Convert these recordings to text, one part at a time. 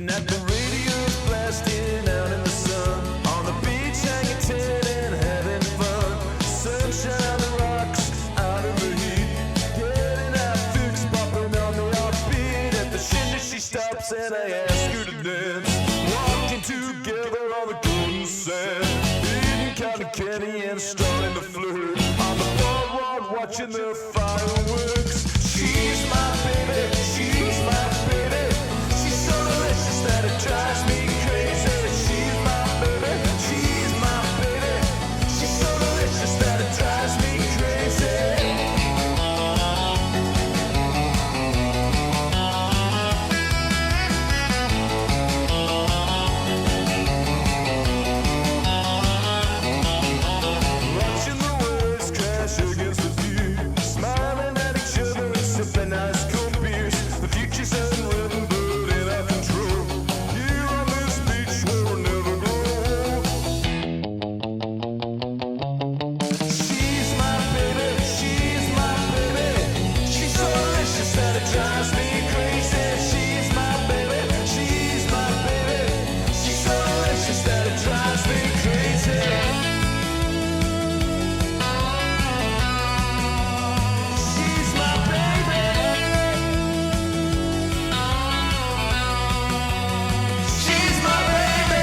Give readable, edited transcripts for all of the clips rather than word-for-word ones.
Sitting at the radio's blasting out in the sun. On the beach hanging ten and having fun. Sunshine on the rocks, out in the heat. Getting out fix, popping on the offbeat. At the shindig she stops and I ask her to dance. Walking together on the golden sand. Eating cotton candy and starting to flirt. On the boardwalk watching the fireworks. She's my baby, she's my baby. She's so delicious that it drives me crazy. She's my baby, she's my baby. She's so delicious that it drives me crazy. Watching the waves crash against the view, smiling at each other and sipping ice cold beers. The future's unwritten but in our control. Here on this beach where we'll never grow old. She's my baby, she's my baby. She's so delicious that it drives me crazy. She's my baby, she's my baby. She's so delicious that it drives me crazy. She's my baby. She's my baby.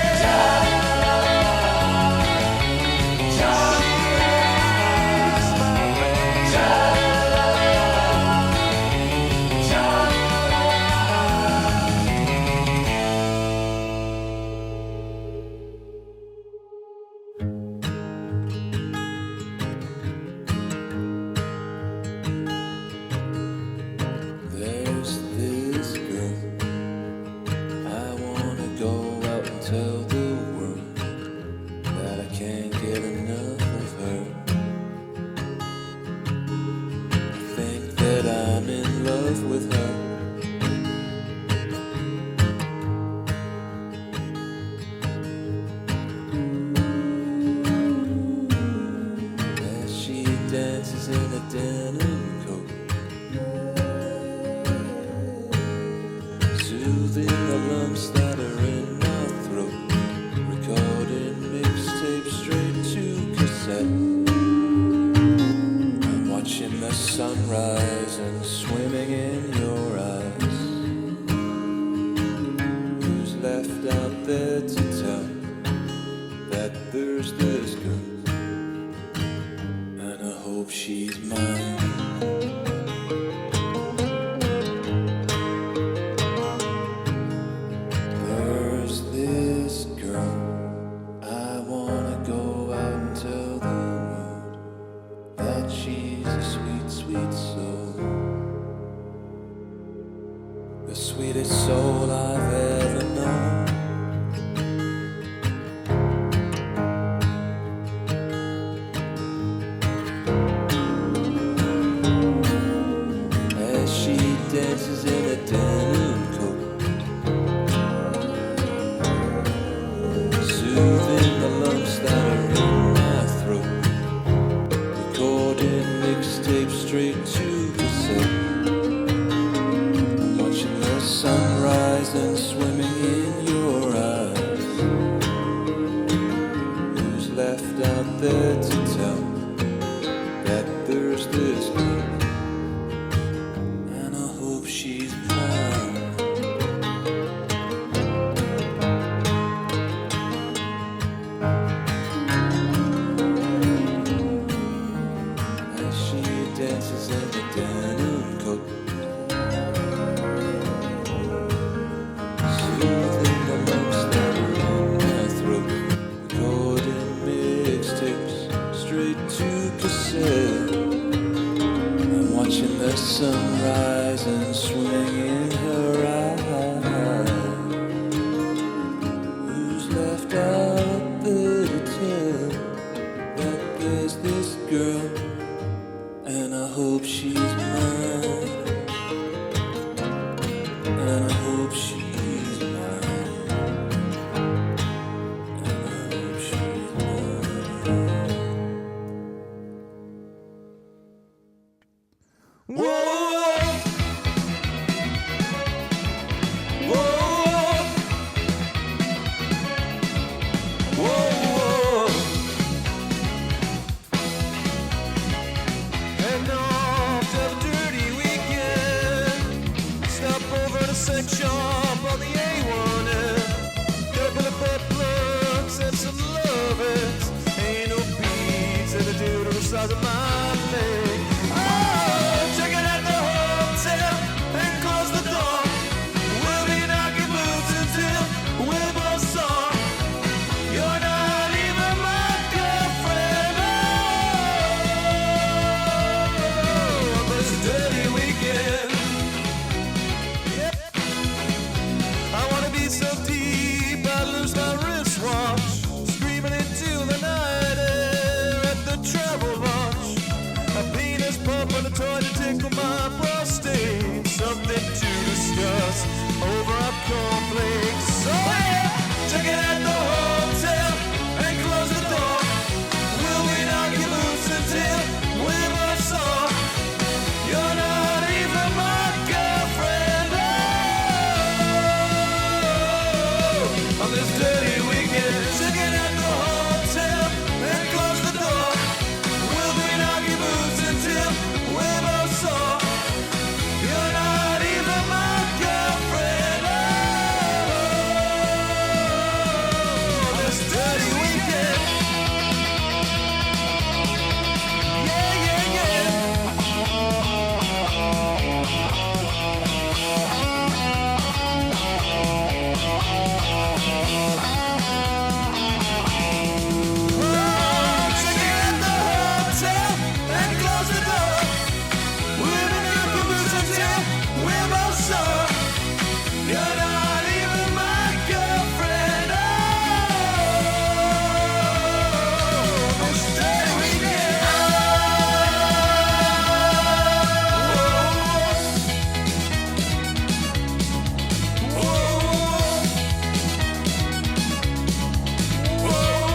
There's this girl, I wanna go out and tell the world that I can't get enough of her. I think that I'm in love with her. As she dances in a denim coat, soothing the lumps that are in my throat, recording mixtapes straight to cassette. I'm watching the sunrise and swimming in your eyes. Who's left out there to tell that there's this girl, and I hope she's mine. There's this girl, I wanna go out and tell the world that she's a sweet, sweet soul. The sweetest soul I've ever known. As she dances in a denim coat, soothing the lumps that are in my throat, recording mixtapes straight to cassette. I'm watching the sunrise and swimming in your eyes. Who's left out there to tell that there's this girl, and I hope she's mine. As she dances in the denim coat, soothing the lumps that are in my throat, recording mixtapes straight to cassette. I'm watching the sunrise and swimming in her eyes. Who's left out there to tell that there's this girl, and I hope she's mine. And I hope she's mine. And I hope she's mine. Whoa! Whoa! to the dude on the side of my leg. Oh, check it at the hotel and close the door. We'll be knocking boots until we're both sore. You're not even my girlfriend. Oh, on this dirty weekend. Yep. I wanna be so deep I lose my wristwatch, screaming into the night air at the travel launch. A penis pump on a toy to tickle my prostate. Something to discuss over our cornflakes. So yeah, check it at the hotel and close the door. We'll be knocking boots until we're both sore. You're not even my girlfriend. Oh, on this dirty weekend, check it at the hotel and close the door. We'll be knocking boots until we're both sore. You're not even my girlfriend. Oh, this dirty weekend. Yeah, yeah, yeah. Oh, check it at the hotel and close the door. We'll be knocking boots until we're both sore. You're not even my girlfriend. Oh, this dirty weekend. Whoa, whoa, whoa, whoa.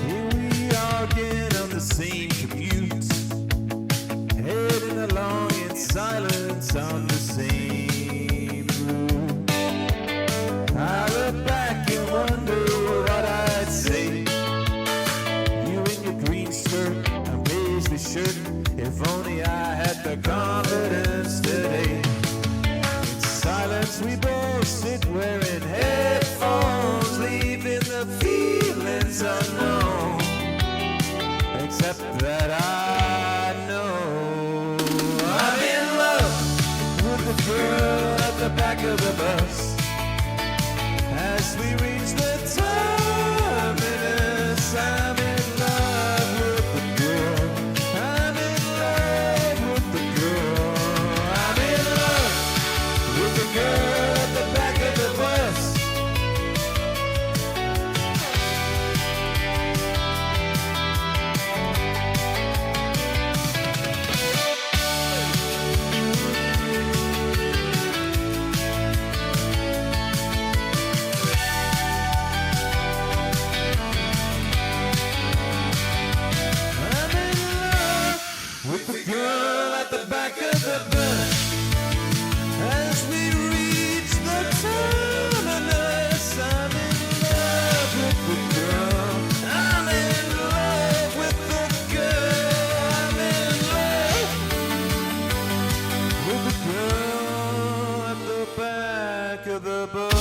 Here we are again on the same commute, heading along in silence on the same route. I look back and wonder what I'd say. You in your green skirt and paisley shirt. If only I had the confidence today. In silence we both sit wearing headphones, leaving the feelings unknown. Except that I know I'm in love with the girl at the back of the bus. As we reach the terminus, I'm in love with the girl. I'm in love with the girl. I'm in love with the girl at the back of the bus. I'm in love with the girl at the back of the bus. As we reach the terminus, I'm in love with the girl. I'm in love with the girl. I'm in love with the girl at the back of the bus.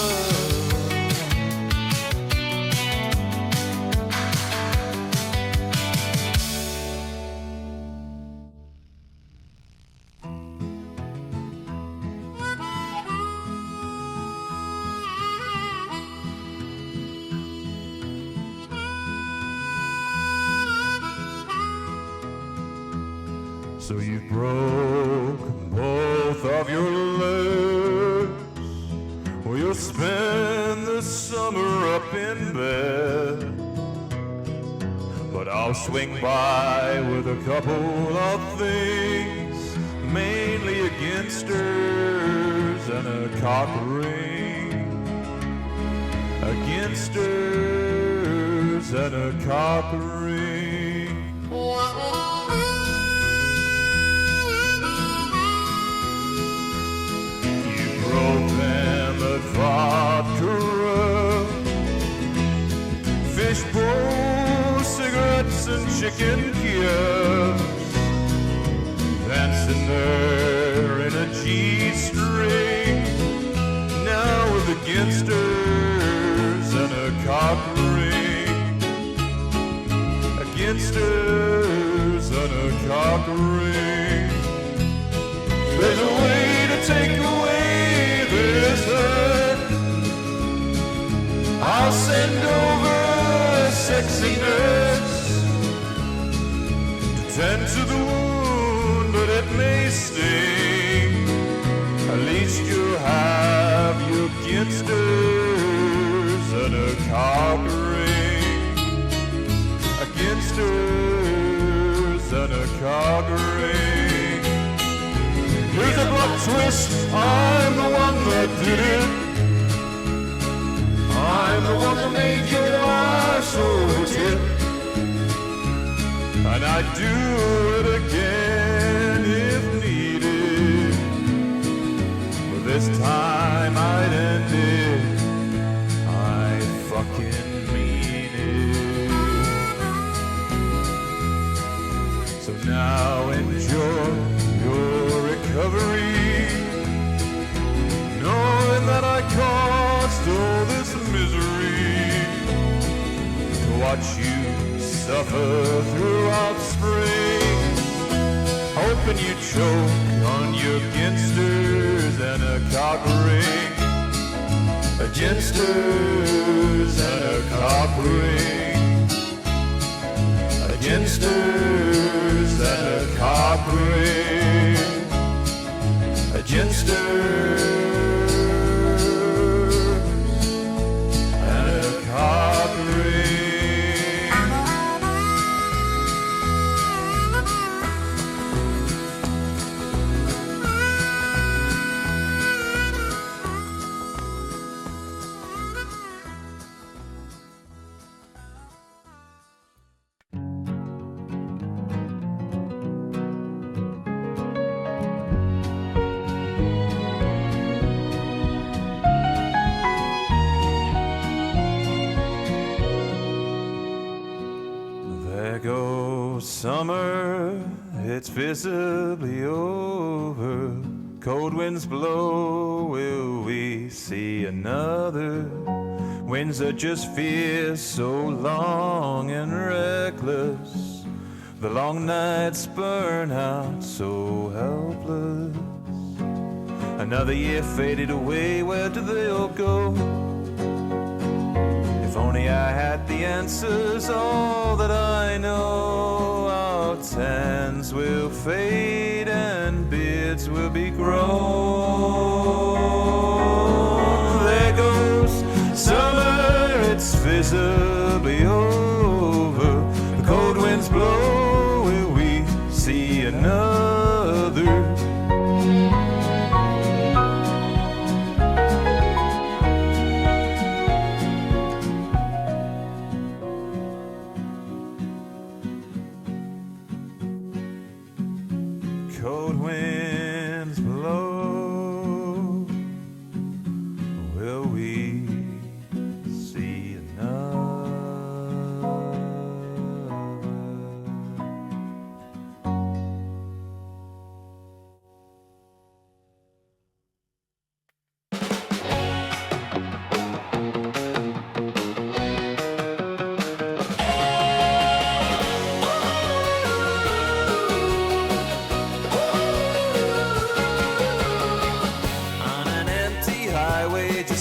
So you broke both of your legs. Well, you'll spend the summer up in bed. But I'll swing by with a couple of things, mainly a Ginsters and a cock ring. A Ginsters and a cock ring. string. Now with the Ginsters and a cock ring. A Ginsters and a cock ring. There's a way to take away this hurt. I'll send over a sexy nurse to tend to the wound, but it may sting. At least you'll have your Ginsters and a cock ring. A Ginsters and a cock ring. Here's a plot twist, I'm the one that did it. I'm the one that made your life so tip. And I'd do it again if needed. But this time I'd end it. I fucking mean it. So now enjoy your recovery, knowing that I caused all this misery to watch you suffer throughout spring. Hoping you choke on your Ginsters and a cock ring. A Ginsters and a cock ring. A Ginsters and a cock ring. A Ginsters and a cock ring. Summer, it's visibly over. Cold winds blow, will we see another? Winds that just fierce, so long and reckless. The long nights burn out, so helpless. Another year faded away, where do they all go? If only I had the answers, all that I know. Our tans will fade and beards will be grown. There goes summer, it's visibly over. The cold winds blow, will we see another? Cold winds blow, will we see another?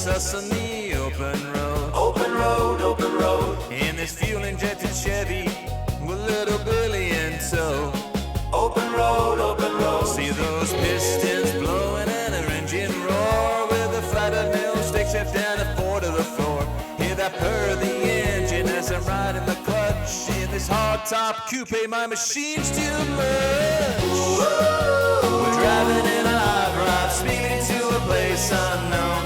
Us on the open road. Open road, open road. In this fuel-injected Chevy with little Billy in tow. Open road, open road. See those pistons blowing and her engine roar with the flat of nail stick shift down the four to the floor. Hear that purr of the engine as I'm riding the clutch in this hardtop coupe. My machine's too much. We're driving in a hot rod, speeding to a place unknown.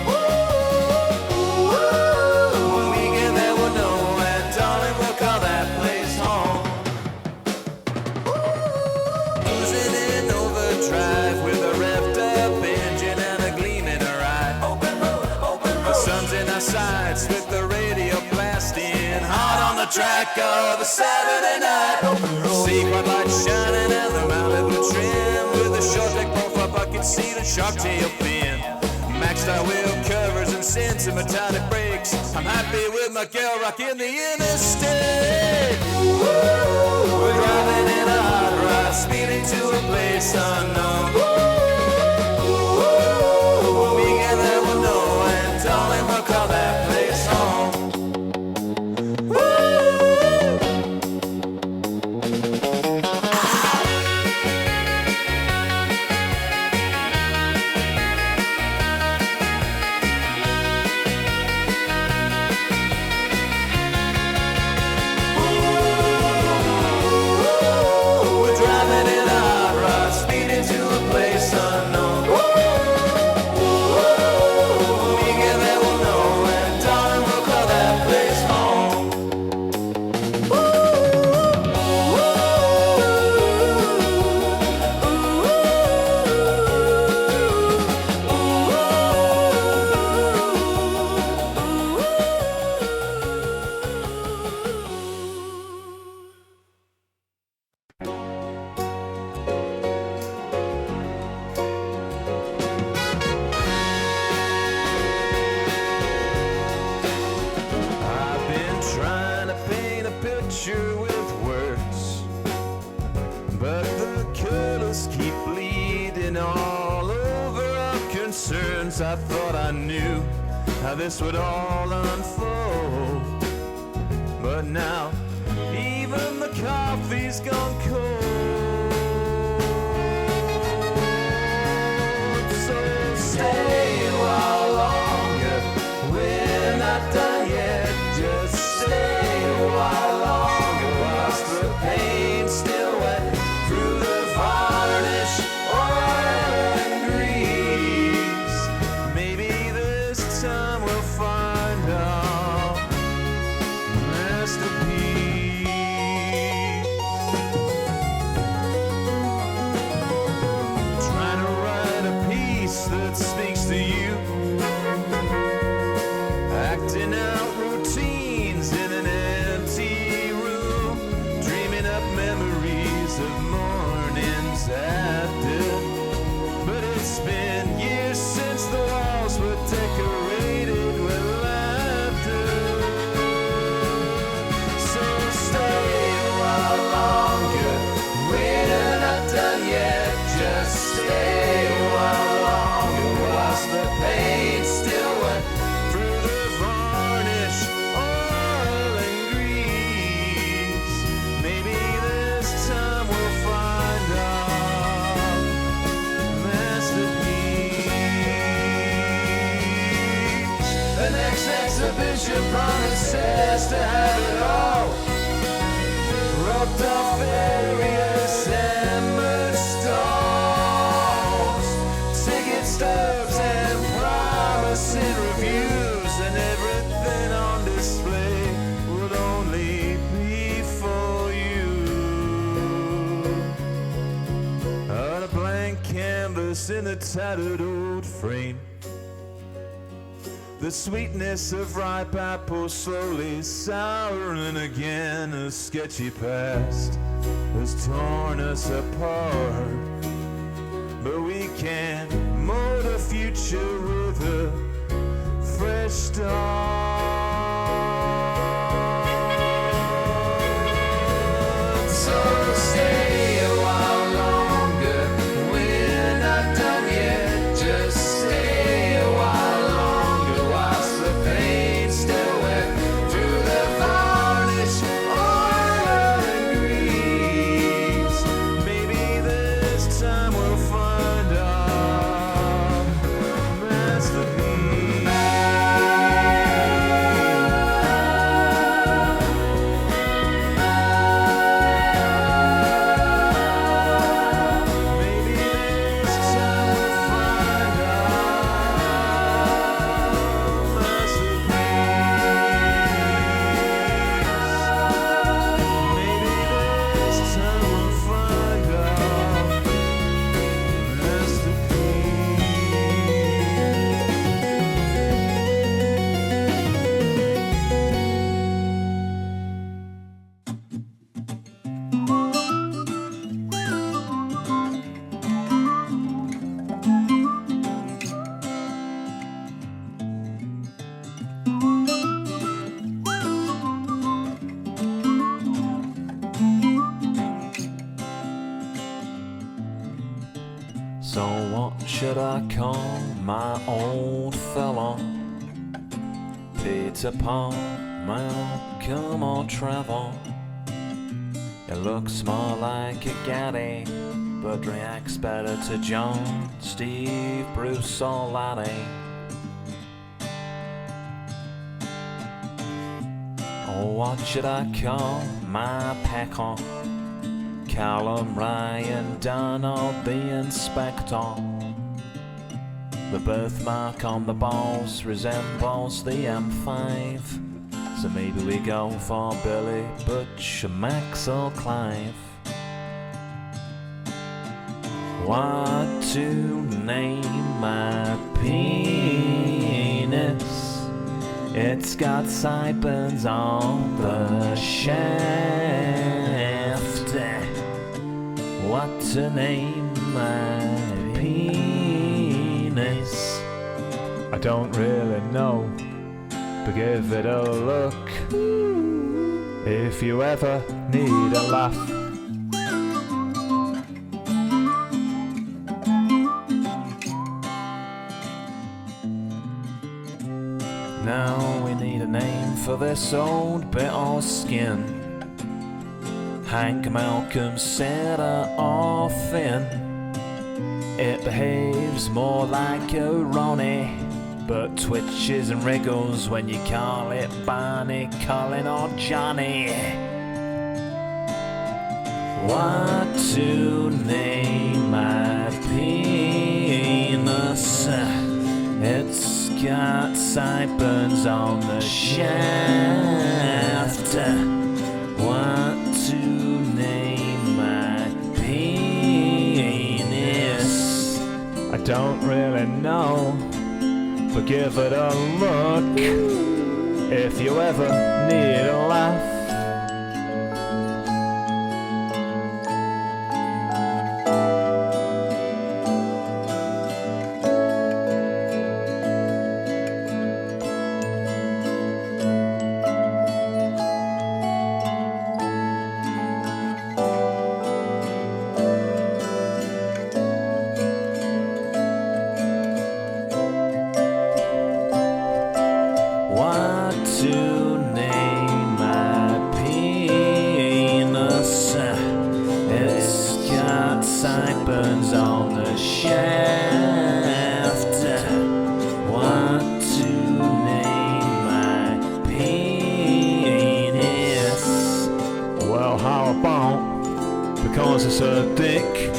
Sides with the radio blasting hard on the track of a Saturday night. Secret lights shining and the Malibu trim with a short deck profile up, I could see the shark tail fin. Maxed out wheel covers and sends metallic brakes. I'm happy with my girl rocking the interstate. We're driving in a hot rod, speeding to a place unknown. When we get there we'll know, and darling we'll call that place home. I thought I knew how this would all unfold, but now even the coffee's gone cold. So stay a while longer, we're not done yet. Just stay a while longer whilst the pain's still wet through the varnish, oil and grease. Maybe this time we'll find our masterpiece. Trying to write a piece that speaks to you, acting out routines in an empty room, dreaming up memories of mornings after. But it's been years since the walls were decorated with laughter. So stay a while longer, we're not done yet. Just stay a while longer whilst the paint's still wet through the varnish, oil and grease. Maybe this time we'll find our masterpiece. The next exhibition promises to have it all. Roped off various amber stalls, ticket stubs and promising reviews, and everything on display would only be for you. On a blank canvas in a tattered old frame, the sweetness of ripe apples slowly souring again. A sketchy past has torn us apart, but we can mold a future with a fresh start. So stay a while longer, we're not done yet. Just stay a while longer whilst the paint's still wet through the varnish, oil and grease. Maybe this time we'll find our should I call my old fella? Peter Pan, Malcolm or Trevor? It looks more like a Gaddy, but reacts better to John, Steve, Bruce or Laddie. Oh, what should I call my pecker? Callum, Ryan, Dan or the Inspector? The birthmark on the balls resembles the M5, so maybe we go for Billy, Butch, Max or Clive. What to name my penis? It's got sideburns on the shaft. What to name my penis? I don't really know, but give it a look if you ever need a laugh. Now we need a name for this old bit of skin. Hank, Malcolm, Sarah or Finn. It behaves more like a Ronnie, but twitches and wriggles when you call it Barney, Colin or Johnny. What to name my penis? It's got sideburns on the shaft. What to name my penis? I don't really know, but give it a look if you ever need a laugh. Sideburns on the shaft. What to name my penis? Well, how about, because it's a dick,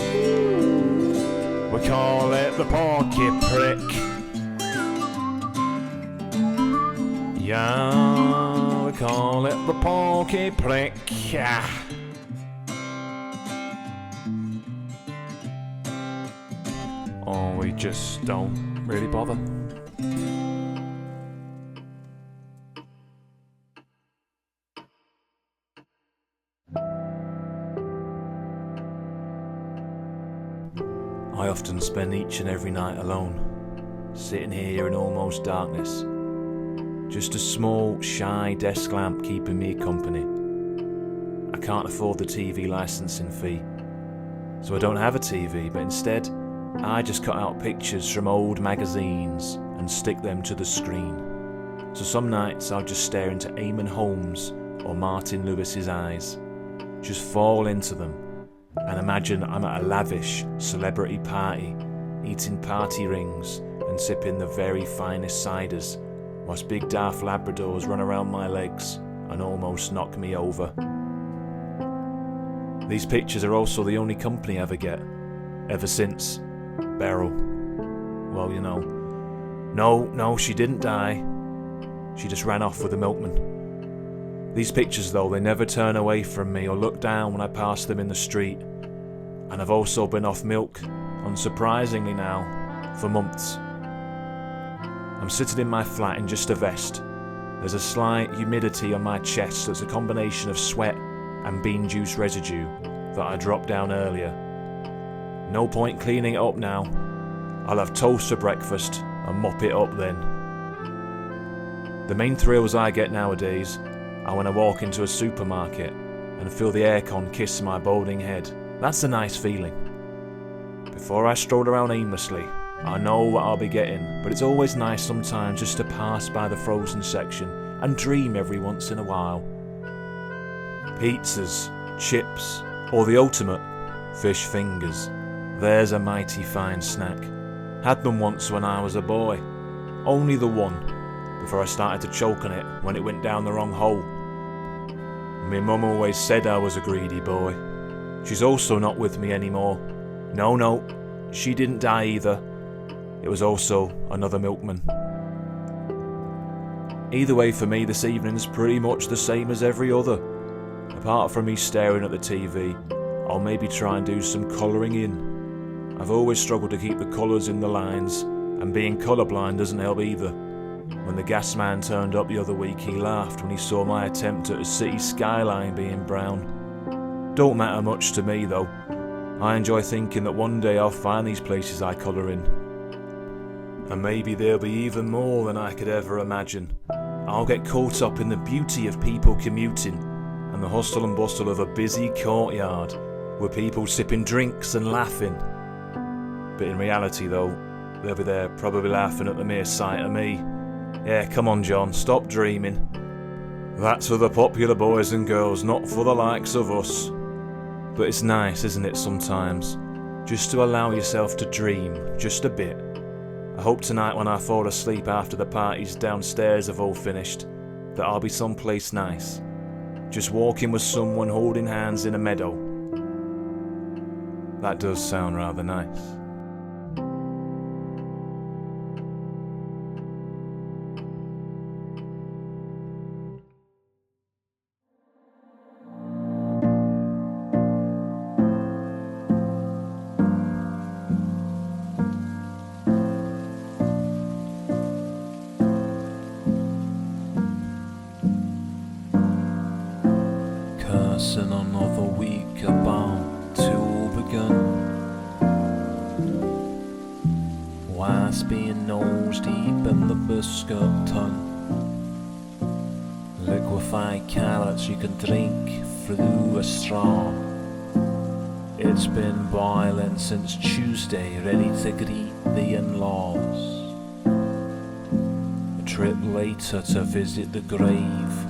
we call it the porky prick. Yeah, we call it the porky prick. Yeah. Or we just don't really bother. I often spend each and every night alone, sitting here in almost darkness. Just a small, shy desk lamp keeping me company. I can't afford the TV licensing fee, so I don't have a TV, but instead I just cut out pictures from old magazines and stick them to the screen. So some nights I'll just stare into Eamon Holmes or Martin Lewis's eyes, just fall into them and imagine I'm at a lavish celebrity party, eating party rings and sipping the very finest ciders, whilst big daft Labradors run around my legs and almost knock me over. These pictures are also the only company I ever get, ever since Beryl. Well, you know. No, she didn't die. She just ran off with the milkman. These pictures, though, they never turn away from me or look down when I pass them in the street. And I've also been off milk, unsurprisingly now, for months. I'm sitting in my flat in just a vest. There's a slight humidity on my chest that's a combination of sweat and bean juice residue that I dropped down earlier. No point cleaning it up now. I'll have toast for breakfast and mop it up then. The main thrills I get nowadays are when I walk into a supermarket and feel the aircon kiss my balding head. That's a nice feeling. Before I stroll around aimlessly, I know what I'll be getting, but it's always nice sometimes just to pass by the frozen section and dream every once in a while. Pizzas, chips, or the ultimate, fish fingers. There's a mighty fine snack. Had them once when I was a boy. Only the one, before I started to choke on it when it went down the wrong hole. My mum always said I was a greedy boy. She's also not with me anymore. No, she didn't die either. It was also another milkman. Either way, for me this evening's pretty much the same as every other. Apart from me staring at the TV, I'll maybe try and do some colouring in. I've always struggled to keep the colours in the lines, and being colourblind doesn't help either. When the gas man turned up the other week, he laughed when he saw my attempt at a city skyline being brown. Don't matter much to me though. I enjoy thinking that one day I'll find these places I colour in. And maybe there'll be even more than I could ever imagine. I'll get caught up in the beauty of people commuting and the hustle and bustle of a busy courtyard with people sipping drinks and laughing. But in reality though, they'll be there probably laughing at the mere sight of me. Yeah, come on John, stop dreaming. That's for the popular boys and girls, not for the likes of us. But it's nice, isn't it, sometimes, just to allow yourself to dream, just a bit. I hope tonight when I fall asleep after the parties downstairs have all finished, that I'll be someplace nice, just walking with someone holding hands in a meadow. That does sound rather nice. Cursing another week about to begin. Whilst being nose deep in the biscuit tin. Liquefied carrots you can drink through a straw. It's been boiling since Tuesday, ready to greet the in-laws. A trip later to visit the grave.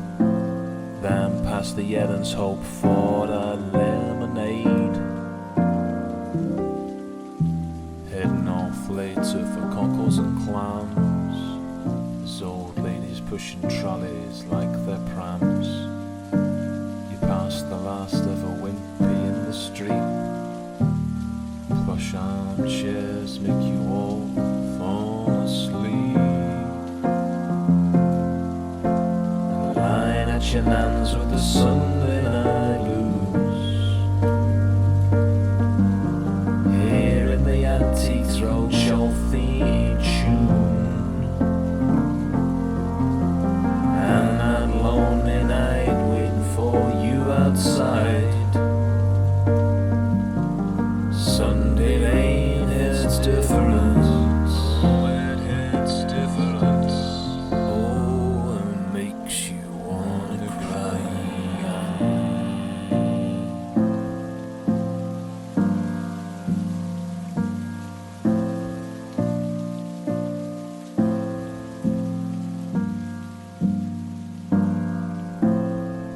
Then past the Erin's Hope for a lemonade. Heading off later for cockles and clams. There's old ladies pushing trolleys like they're prams. You pass the last of a wimpy in the street. Plush armchairs make you all fall asleep. Shenanigans with the Sunday night blues. Here in the Antiques Roadshow theme tune. And that lonely night waiting for you outside. Sunday lane hits different.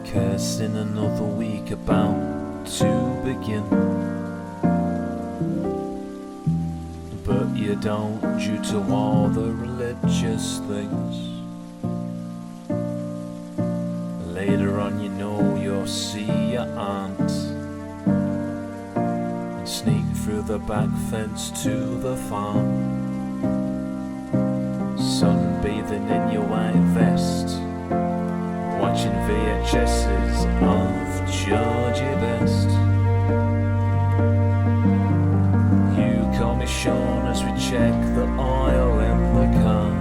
Cursing another week about to begin. But you don't due to all the religious things. Later on you know you'll see your aunt and sneak through the back fence to the farm. Sunbathing in your white vest, watching VHS's of Georgie Best. You call me Sean as we check the oil in the car.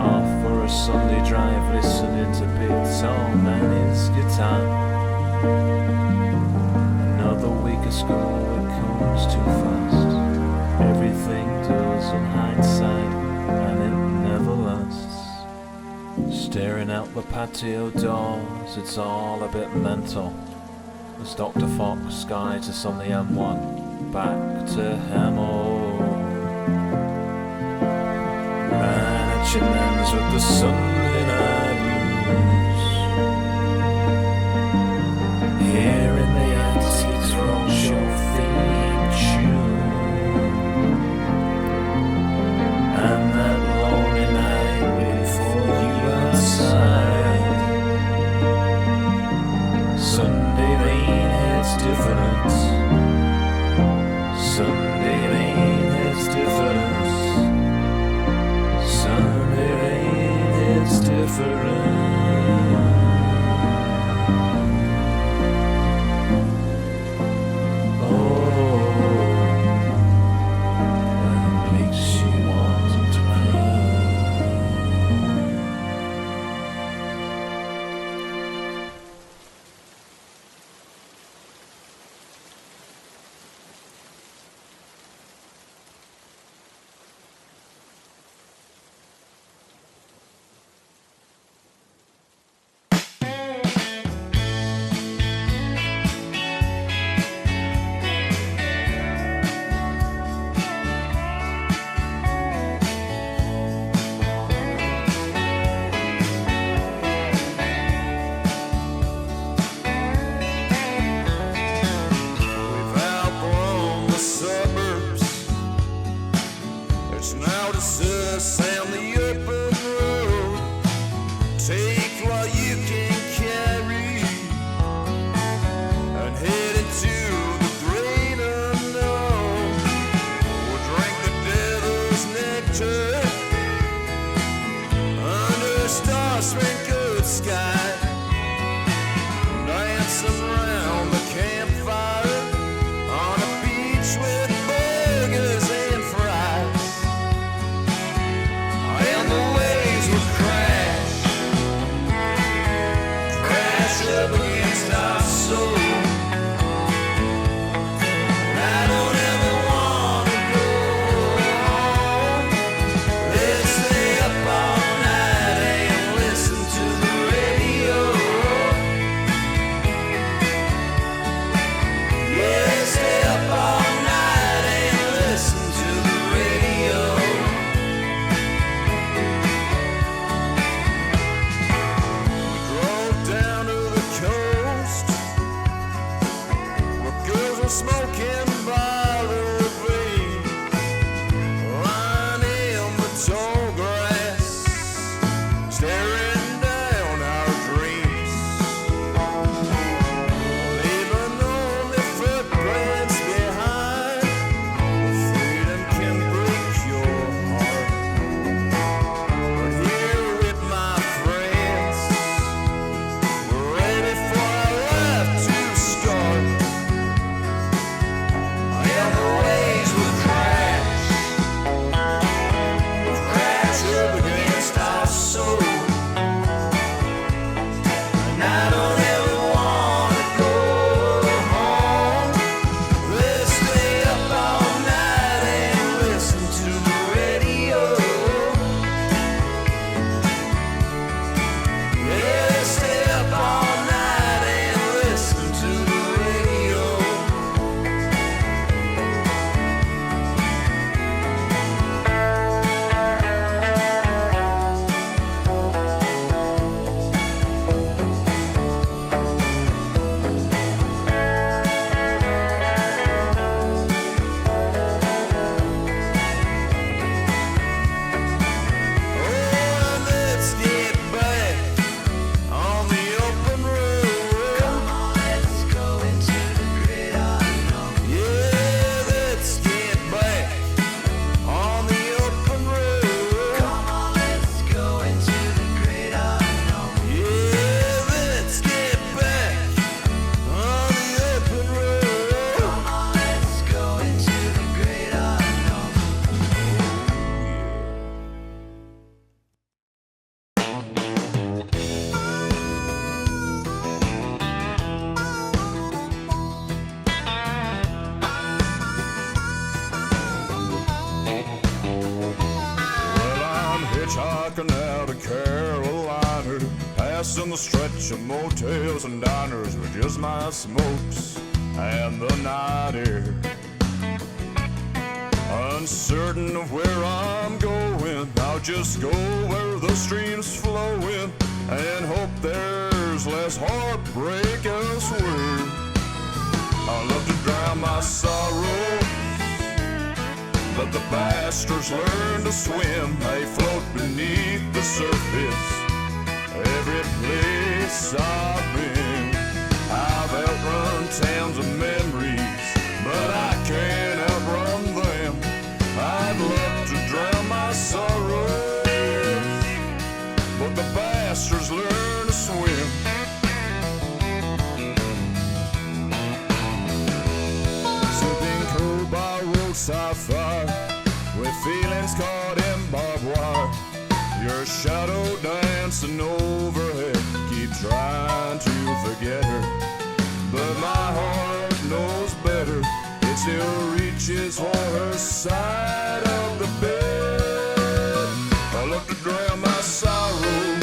Off for a Sunday drive, listening to Big Tom and his guitar. Another week of school, it comes too fast. Everything does in hindsight, and it never lasts. Staring out the patio doors, it's all a bit mental. As Dr. Fox guides us on the M1, back to Hemel. Ran at your lands with the Sunday night blues. Here in the attics rolls your theme tune. And that lonely night before you outside. Sunday rain hits different. Sunday rain hits different. Sunday rain hits different. In the stretch of motels and diners with just my smokes and the night air. Uncertain of where I'm going, I'll just go where the stream's flowing and hope there's less heartbreak elsewhere. I love to drown my sorrow, but the bastards learn to swim. They float beneath the surface. Every place I've been, I've outrun towns of memories, but I can't outrun them. I'd love to drown my sorrows, but the bastards learn to swim. Sipping cold by roadside fire, with feelings caught in barbed wire. Your shadow dancing overhead, keep trying to forget her, but my heart knows better. It still reaches for her side of the bed. I love to drown my sorrow,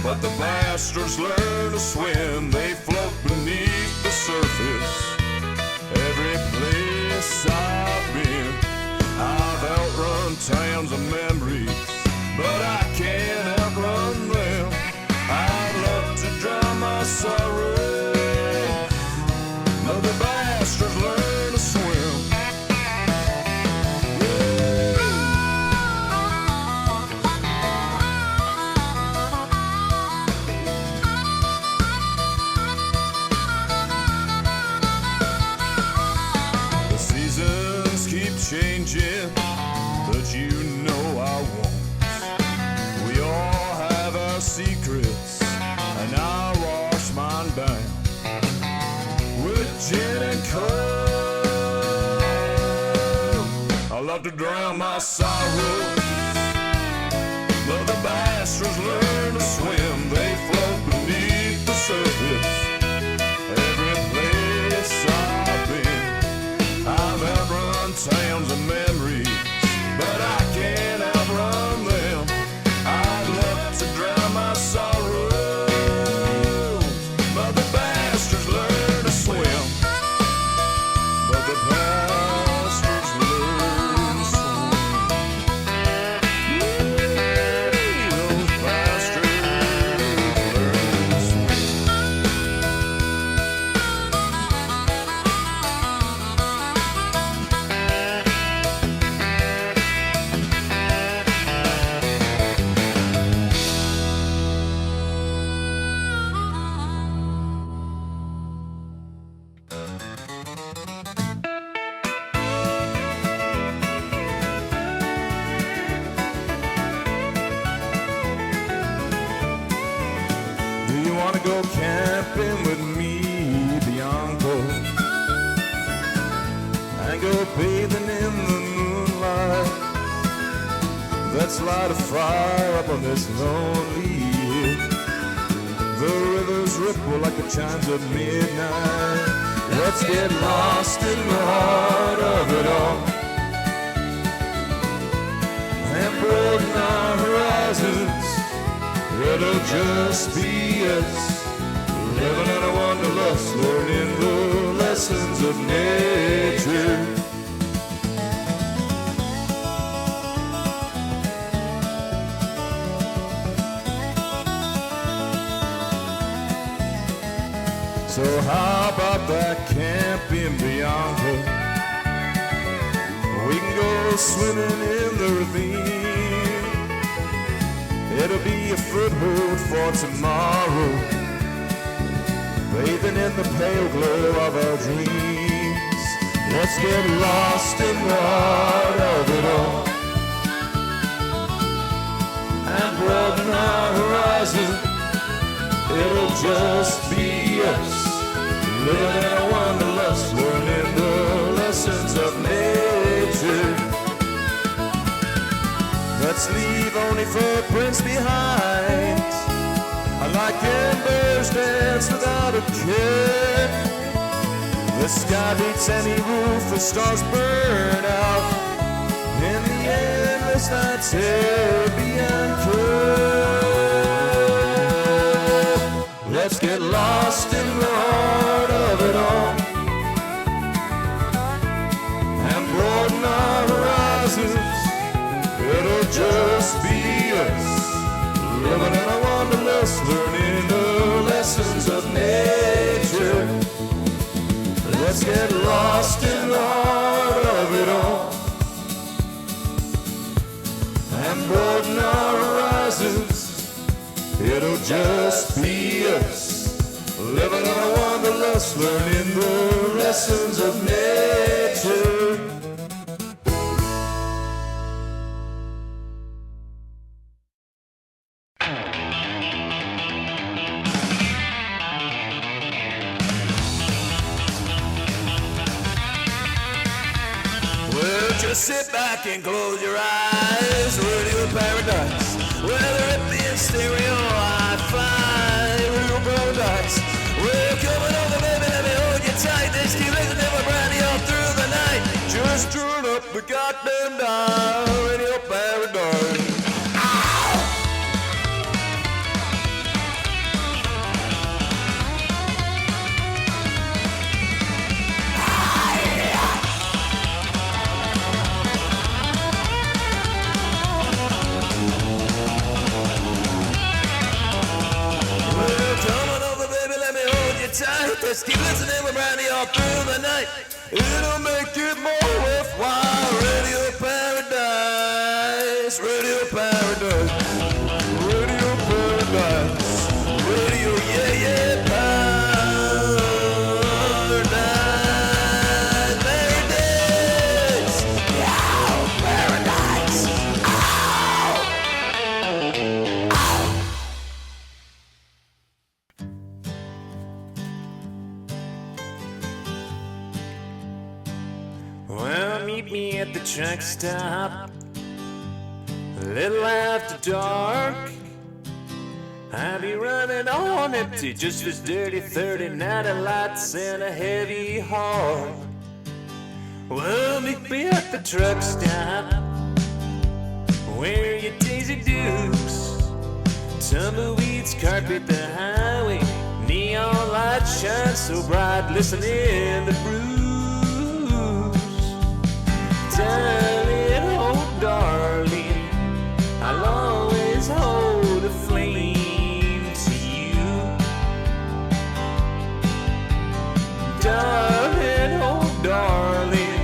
but the bastards learn to swim. They float beneath the surface. Every place I've been, I've outrun towns of memories, but I can't outrun them. I'd love to drown my sorrow, but the bastards learn to swim. The seasons keep changing, but you know I won't. We all have our secrets, and I wash mine down with gin and coke. I love to drown my sorrow, but the bastards learn to swim. They float beneath the surface. Every place I've been, I've outrun towns of memories, but I can't outrun them. I'd love to drown my sorrows, but the bastards learn to swim. But the bastards learn to swim. Those bastards learn to swim. Do you want to go camping with me, Bianco? And go bathing in the moonlight? Let's light a fire up on this lonely hill. The rivers ripple like the chimes of midnight. Let's get lost in the heart of it all and broaden our horizons. It'll just be us, living in a wanderlust, learning the lessons of nature. So how about that camping, Bianca? We can go swimming in the ravine. It'll be a foothold for tomorrow, bathing in the pale glow of our dreams. Let's get lost in the heart of it all and broaden our horizon. It'll just be us, living in a wanderlust, learning the lessons of nature. Let's leave only footprints behind, like embers dance without a care. The sky beats any roof, the stars burn out in the endless night's Bianca. Let's get lost in the heart of it all and broaden just be us, living in a wanderlust, learning the lessons of nature. Let's get lost in the heart of it all and broaden our horizons. It'll just be us, living in a wanderlust, learning the lessons of nature. Just sit back and close your eyes. Radio paradise, whether it be in stereo or hi-fi. Radio paradise, we're coming over, baby. Let me hold you tight. This keep listening, we're brand new all through the night. Just turn up the goddamn dial. Radio paradise. Tight. Let's keep listening, we're brand new all through the night. It'll make it more worthwhile. Radio paradise, radio paradise, radio paradise, radio, yeah, yeah, paradise, paradise, yeah, paradise, Well, meet me at the truck stop a little after dark. I'll be running on empty, just as dirty 30 night lights and a heavy heart. Well, meet me at the truck stop. Wear your Daisy Dukes, tumbleweeds carpet the highway, neon lights shine so bright, listen in the breeze. Darling, oh darling, I'll always hold a flame to you. Darling, oh darling,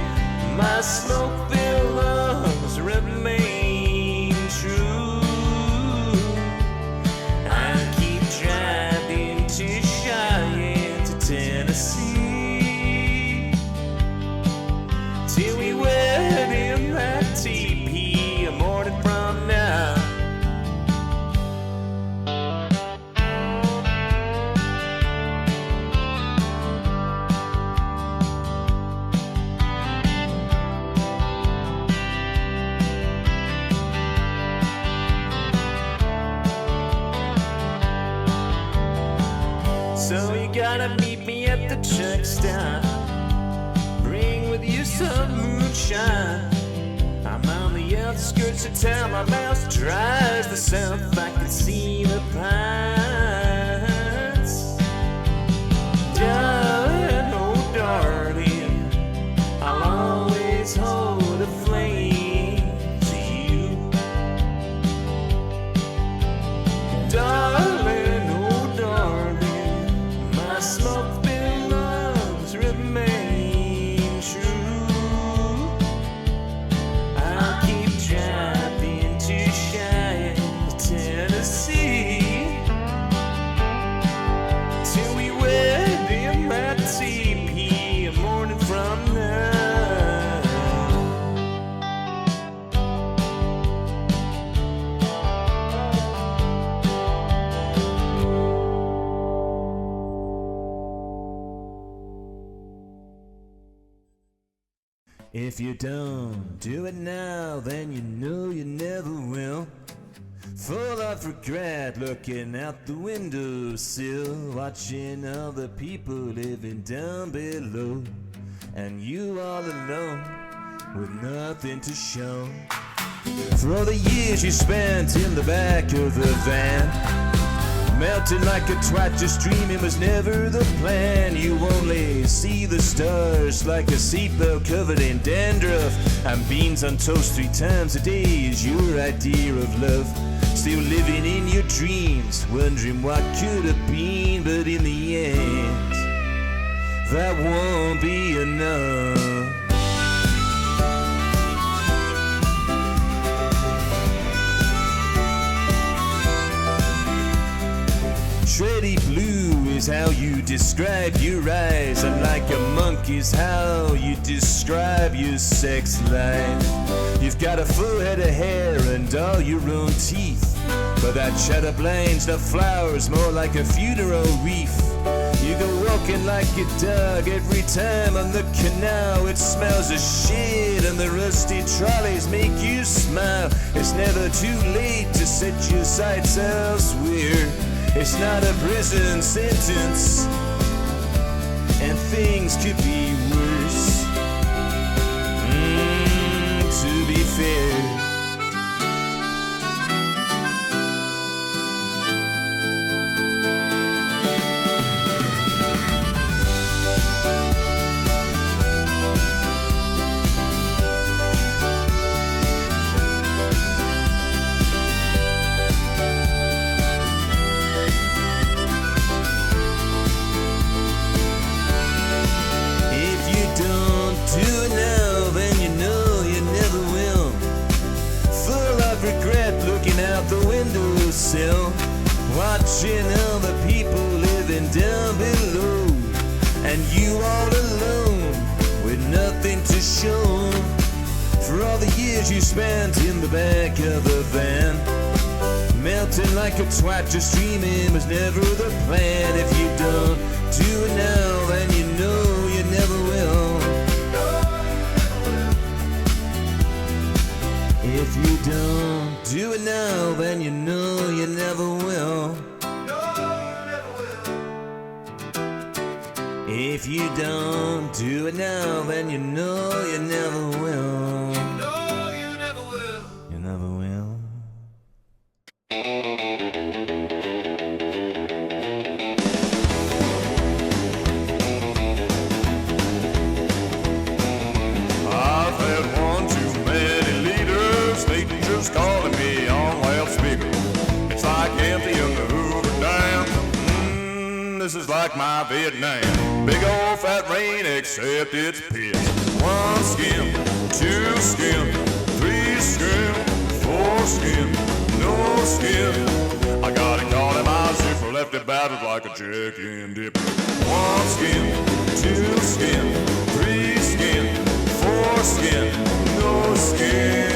my smoke-filled lungs remain true. I keep driving to Cheyenne to Tennessee till we wed in that teepee a morning from now. So you gotta meet me at the truck stop. Bring with you some moonshine. I'm on the outskirts of town. My mouth dry as the south. I can see the pines. Darling, oh darling, I'll always hold a flame to you. Darling, oh darling, my smoke-filled lungs remain true. I'll keep driving to Cheyenne, Tennessee, till we wed in that teepee a morning from now. If you don't do it now, then you know you never will. Full of regret, looking out the windowsill, watching other people living down below, and you all alone with nothing to show. For all the years you spent in the back of the van, melting like a twat, just dreaming was never the plan. You only see the stars like a seatbelt covered in dandruff. And beans on toast 3 times a day is your idea of love. Still living in your dreams, wondering what could have been, but in the end, that won't be enough. Shreddy blue is how you describe your eyes, and like a monk is how you describe your sex life. You've got a full head of hair and all your own teeth, but that cheddar blinds the flowers more like a funeral wreath. You go walking like a dog every time on the canal. It smells of shit and the rusty trolleys make you smile. It's never too late to set your sights elsewhere. It's not a prison sentence, and things could be worse. To be fair, the windowsill, watching all the people living down below, and you all alone with nothing to show for all the years you spent in the back of a van, melting like a twat. Just dreaming was never the plan. If you don't do it now, then you know you never will. If you don't do it now, then you know you never will. If you don't do it now, then you know you never will. You never will. I've had one too many leaders, they just calling me on loudspeaker. It's like empty in the Hoover Dam. This is like my Vietnam. Big old fat rain, except it's piss. 1 skin, 2 skin, 3 skin, 4 skin, no skin. I got it caught in my zipper, left it battered like a chicken dipper. 1 skin, 2 skin, 3 skin, 4 skin, no skin.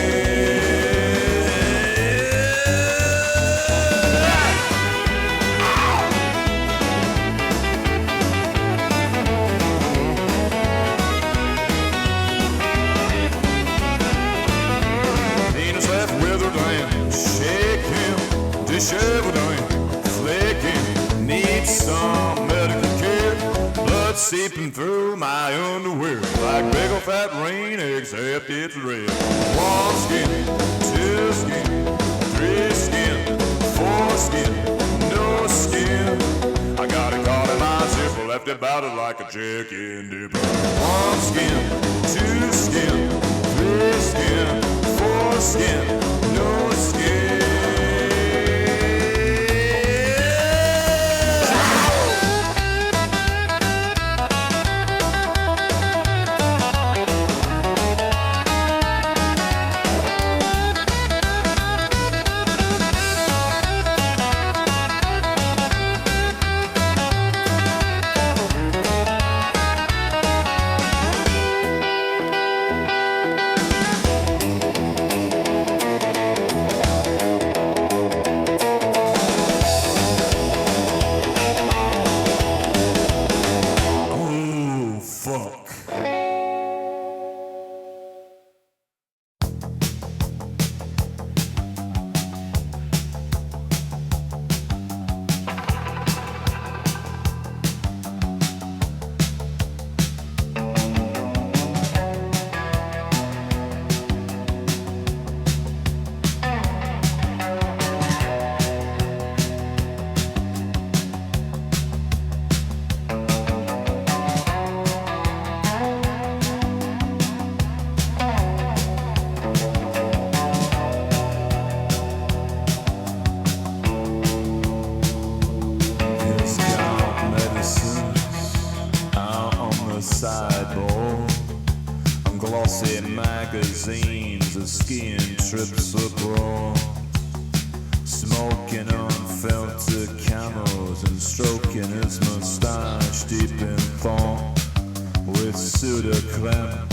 Disheveled and flaking, need some medical care. Blood seeping through my underwear like big ol' fat rain, except it's red. 1 skin, 2 skin, 3 skin, 4 skin, no skin. I got it caught in my zipper, left it battered like a chicken dipper. 1 skin, 2 skin, 3 skin, 4 skin, no skin. magazines of skiing trips abroad, smoking unfiltered camels and stroking his mustache deep in thought, with Sudocrem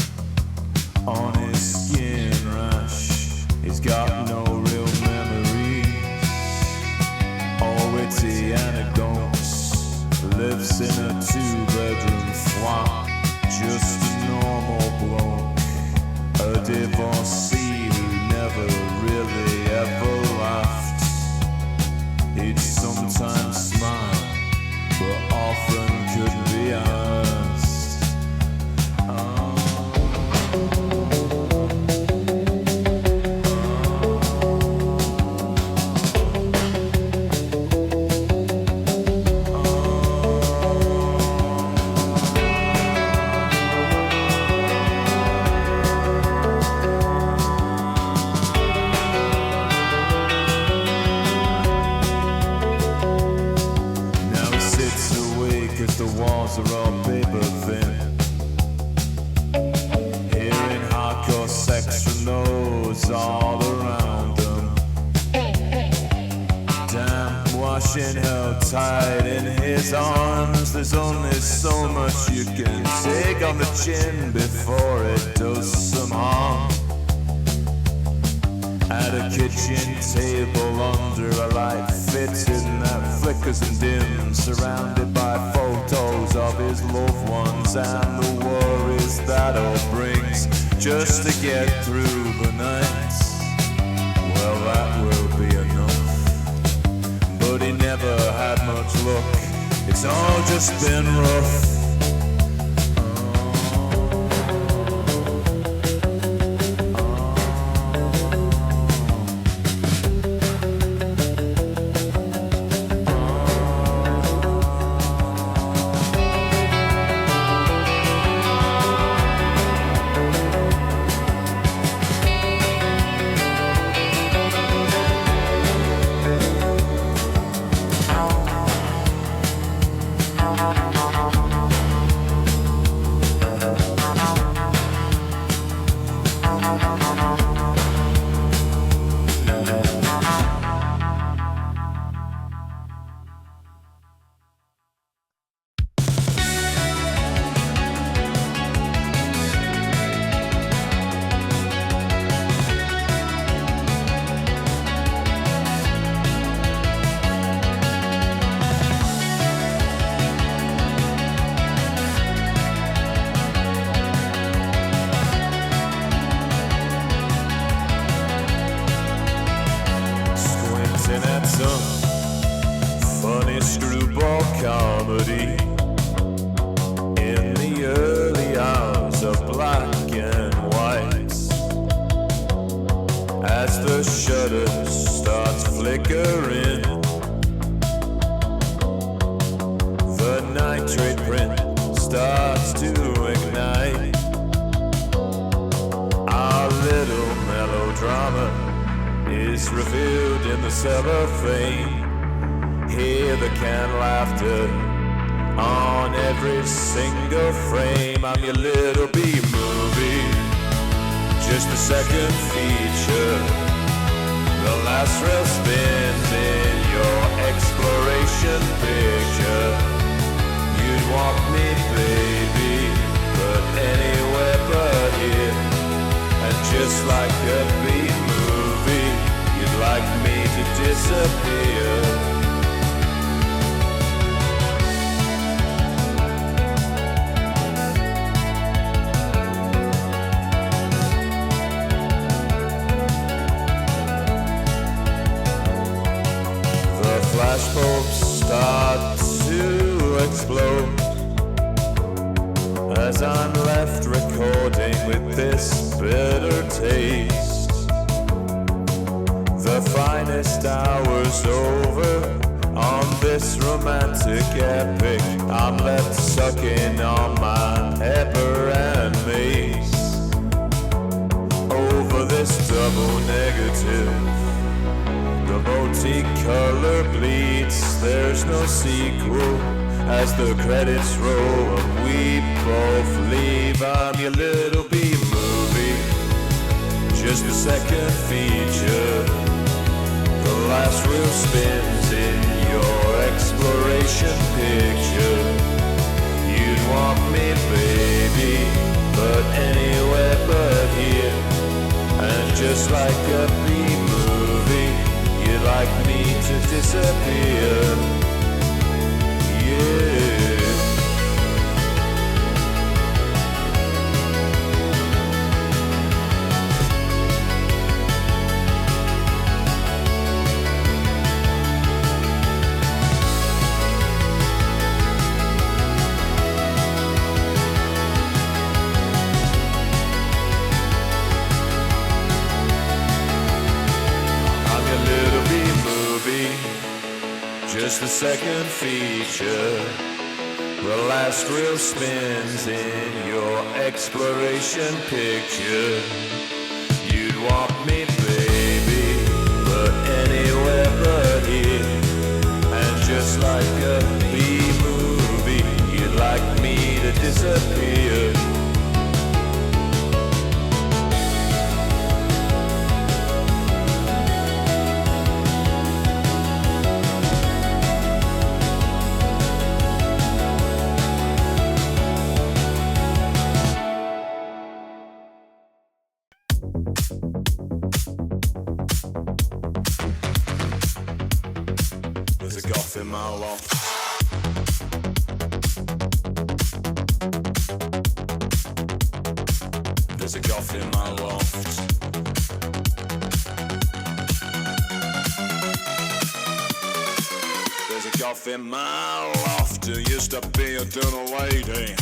on his skin rash. He's got no real memories or witty anecdotes. Lives in a 2-bedroom flat, just a normal bloke, a divorcee who never really ever laughed. He'd sometimes smile, but often couldn't be honest. Are all paper thin, hearing hardcore sex from those all around them. Damn, washing held tight in his arms. There's only so much you can take on the chin before it does some harm. At a kitchen table under a light fitted that flickers and dims, surrounded by photos of his loved ones and the worries that all brings, just to get through the night. Well, that will be enough, but he never had much luck. It's all just been rough. Funny screwball comedy in the early hours of black and white, as the shutter starts flickering, the nitrate print starts to ignite. Our little melodrama is revealed in the cellophane. Hear the canned laughter on every single frame. I'm your little B-movie, just the second feature. The last rail spins in your exploration picture. You'd want me, baby, but anywhere but here. And just like a B-movie, you'd like me to disappear. Flashbulbs start to explode as I'm left recording with this bitter taste. The finest hours over on this romantic epic. I'm left sucking on my pepper and mace over this double negative. The multicolor bleeds, there's no sequel as the credits roll and we both leave. I'm your little B-movie, just the second feature. The last reel spins in your exploration picture. You'd want me, baby, but anywhere but here. And just like a B-movie, you'd like me to disappear. Yeah. Just the second feature. The last reel spins in your exploration picture. You'd want me, baby, but anywhere but here. And just like a B-movie, you'd like me to disappear. There's a Goth in my loft. There's a Goth in my loft. There's a Goth in my loft who used to be a dinner lady.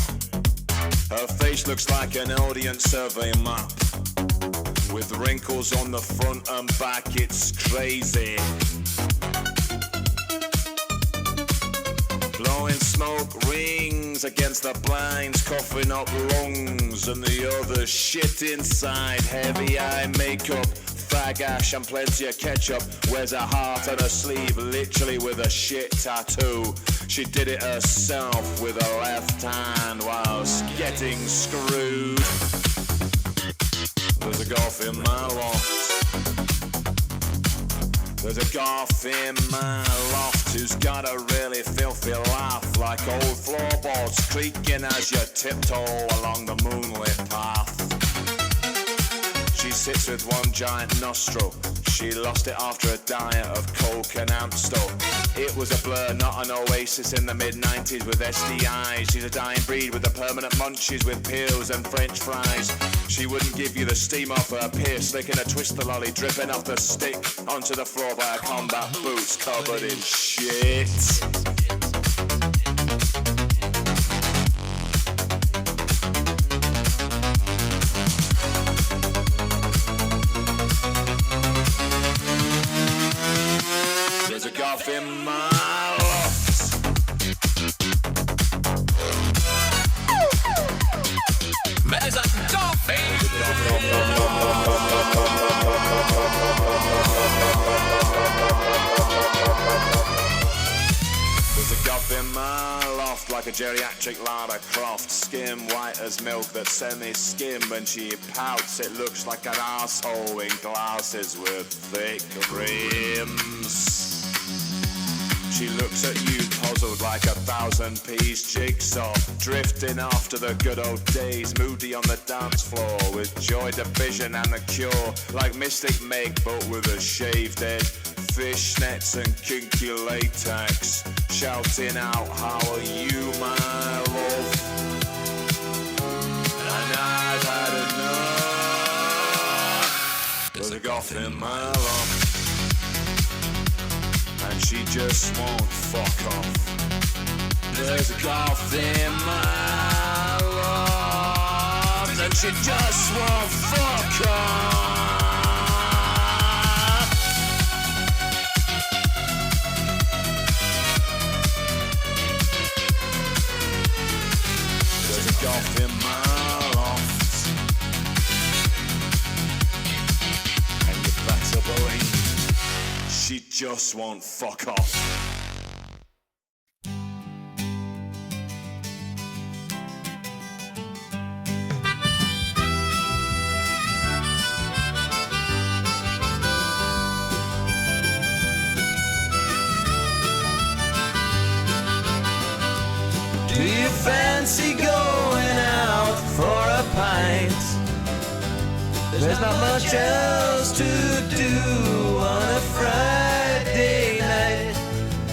Her face looks like an audience survey map, with wrinkles on the front and back, it's crazy. Blowing smoke rings against the blinds, coughing up lungs and the other shit inside. Heavy eye makeup, fag ash and plenty of ketchup. Wears a heart on her sleeve, literally with a shit tattoo. She did it herself with her left hand whilst getting screwed. There's a Goth in my loft. There's a Goth in my loft who's got a really filthy laugh, like old floorboards creaking as you tiptoe along the moonlit path. She sits with one giant nostril. She lost it after a diet of coke and Amstel. It was a blur, not an oasis in the mid-90s with SDIs. She's a dying breed with the permanent munchies with pills and French fries. She wouldn't give you the steam off her pierce, licking a twister lolly dripping off the stick onto the floor by her combat boots covered in shit. There's a Goth in my loft. There's a Goth in There's a Goth in my loft, like a geriatric Lara Croft. Skin white as milk that's semi-skim. When she pouts, it looks like an arsehole in glasses with thick rims. She looks at you puzzled like a 1,000-piece jigsaw, drifting after the good old days, moody on the dance floor with Joy Division and The Cure, like Mystic Meg but with a shaved head, fishnets and kinky latex, shouting out, "How are you, my love?" And I've had enough. There's a Goth in my loft, and she just won't fuck off. There's a Goth in my loft, and she just won't fuck off. There's a Goth in my loft, and you better believe she just won't fuck off. fancy going out for a pint. There's not much else to do on a Friday night.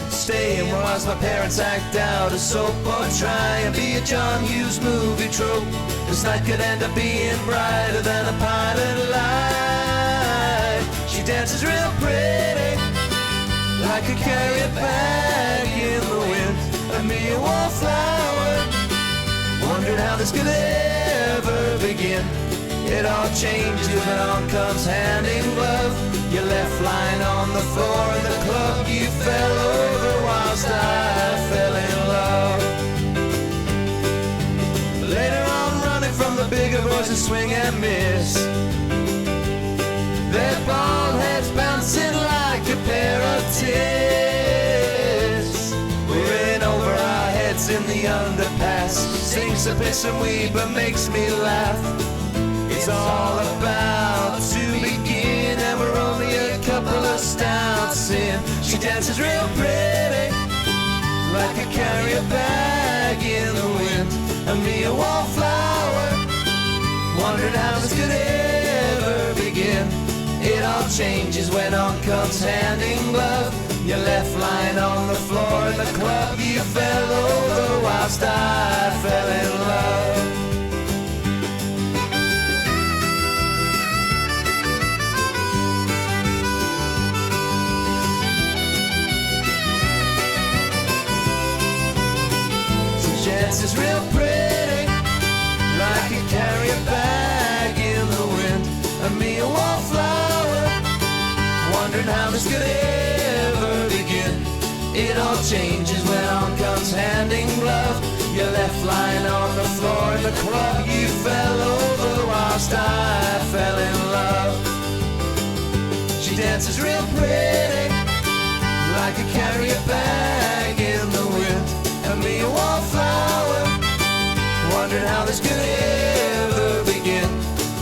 Stay and watch my parents act out a soap, or try and be a John Hughes movie trope. This night could end up being brighter than a pilot light. She dances real pretty, like a carrier bag in the wind. And me a wallflower, wondered how this could ever begin. It all changes when on comes hand in glove. You left lying on the floor in the club. You fell over whilst I fell in love. Later on, running from the bigger boys who swing and miss. Their bald heads bouncing like a pair of tits. We're in over our heads in the underpass. Stinks of piss and weed but makes me laugh. It's all about to begin, and we're only a couple of stouts in. She dances real pretty, like a carrier bag in the wind. And me a wallflower, wondered how this could ever begin. It all changes when on comes hand in glove. You left lying on the floor in the club. You fell over whilst I fell in love. Dances real pretty, like a carrier bag in the wind. And me a wallflower, wondering how this could ever begin. It all changes when on comes hand in glove. You left lying on the floor in the club. You fell over whilst I fell in love. She dances real pretty, like a carrier bag in the wind. And me a wallflower, wondering how this could ever begin.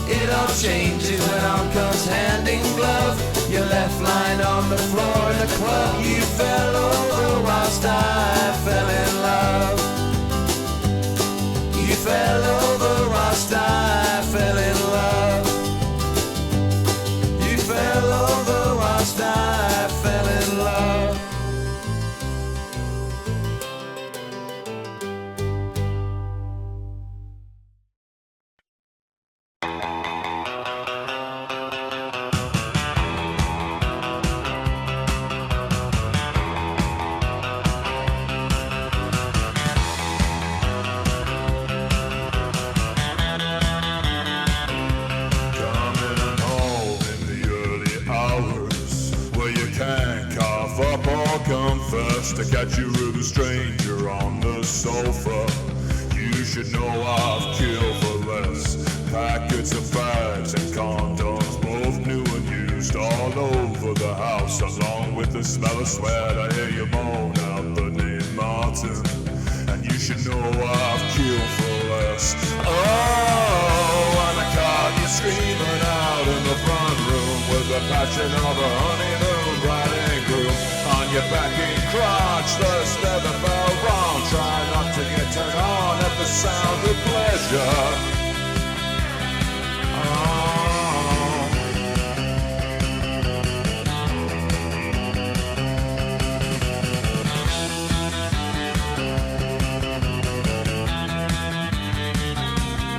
It all changes when on comes hand in glove. You left lying on the floor in the club. You fell over whilst I fell in love. You fell over whilst I fell in love. You fell over whilst I fell in love. To catch you with a stranger on the sofa. You should know I've killed for less. Packets of fags and condoms, both new and used, all over the house, along with the smell of sweat. I hear you moan out the name Martin, and you should know I've killed for less. Oh, and I caught you screaming out in the front room with the passion of a honeymoon bride and groom. On your backing crotch, the leather fell wrong. Try not to get turned on at the sound of pleasure.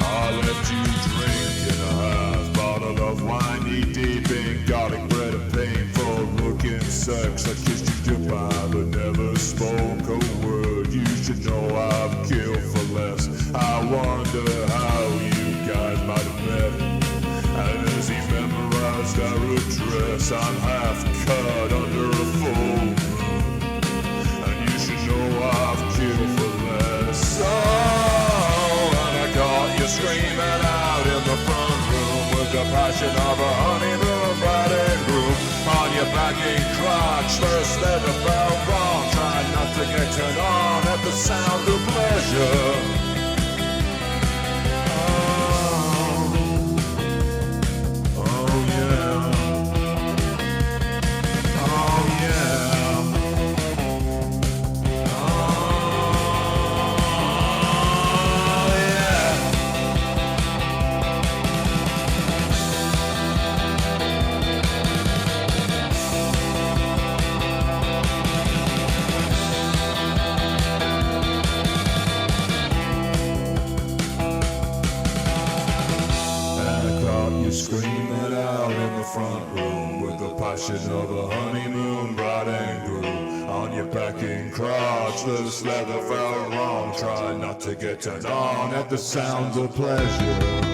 I left you drinking a half bottle of wine, knee deep in garlic bread and painful looking sex. I kissed you goodbye but never spoke a word. You should know I've killed for less. I wonder how you guys might have met. And as he memorized our address, I'm half cut under a full moon. And you should know I've killed for less. Oh, and I caught you screaming out in the front room with the passion of a honeymoon bride and groom. On your backing crotch, first leather fell wrong. Try not to get turned on at the sound of pleasure. passion of a honeymoon, bright and blue. On your back and crotchless leather felt wrong. Try not to get turned on at the sounds of pleasure.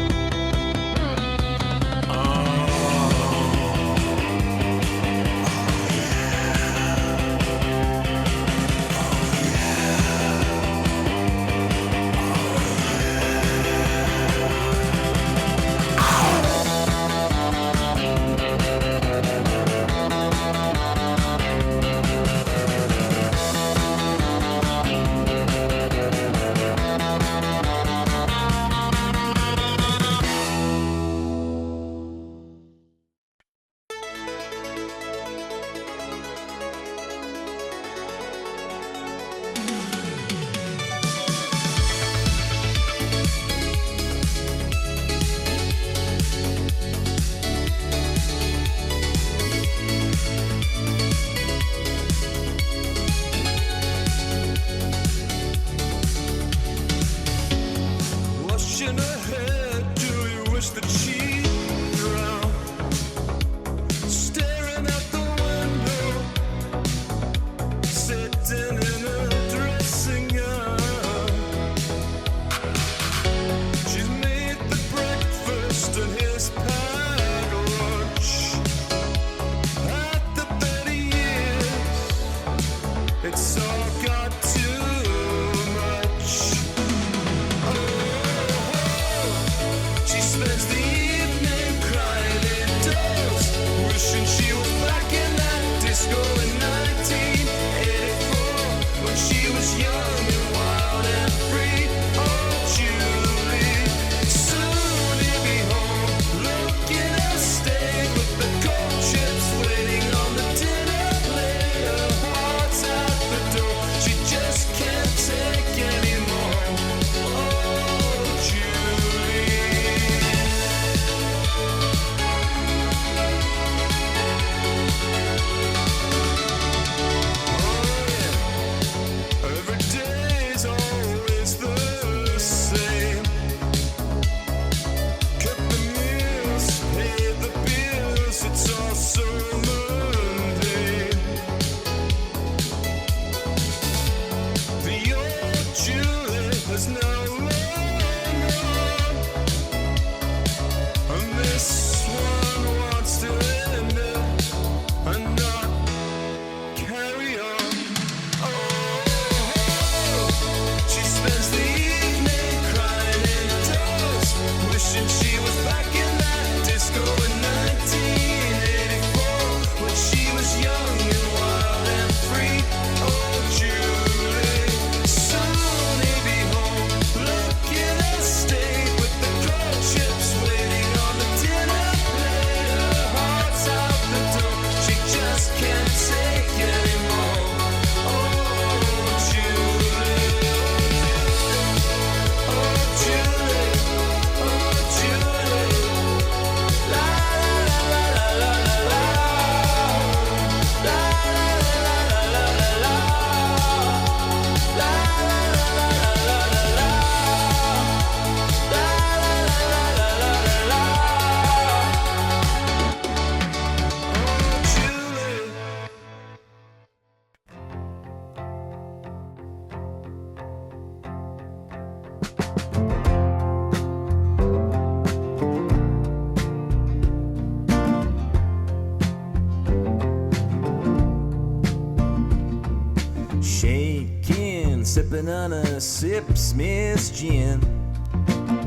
sipping on a sip Smith's gin,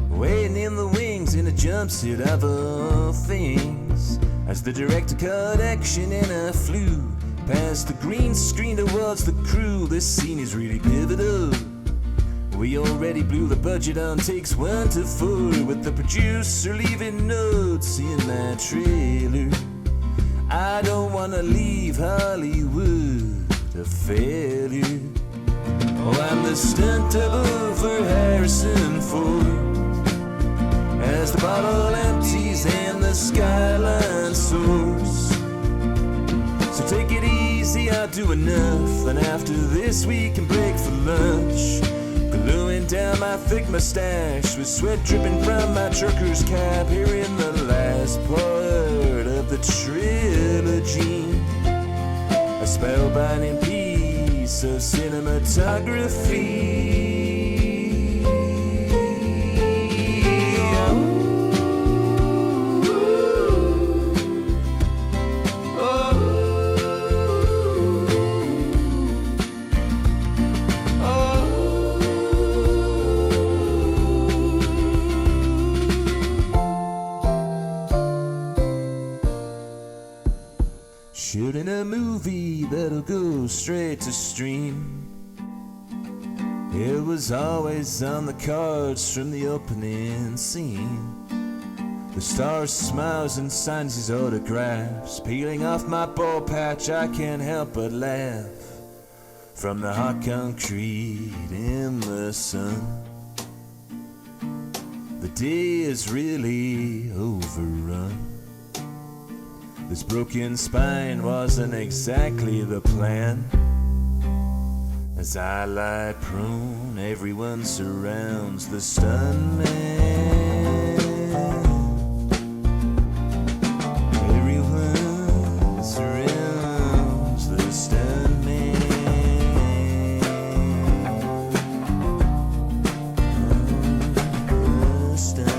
waiting in the wings in a jumpsuit of all things, as the director cut action and I flew past the green screen towards the crew. This scene is really pivotal. We already blew the budget on takes 1 to 4, with the producer leaving notes in my trailer. I don't wanna leave Hollywood a failure. Oh, I'm the stunt double for Harrison Ford, as the bottle empties and the skyline soars. So take it easy, I'll do enough, and after this we can break for lunch. Gluing down my thick mustache with sweat dripping from my trucker's cap, here in the last part of the trilogy. cinematography. Shooting a movie that'll go straight to stream. It was always on the cards from the opening scene. The star smiles and signs his autographs. Peeling off my ball patch, I can't help but laugh. From the hot concrete in the sun, the day is really overrun. This broken spine wasn't exactly the plan. As I lie prone, everyone surrounds the stuntman. Everyone surrounds the stuntman. The stuntman.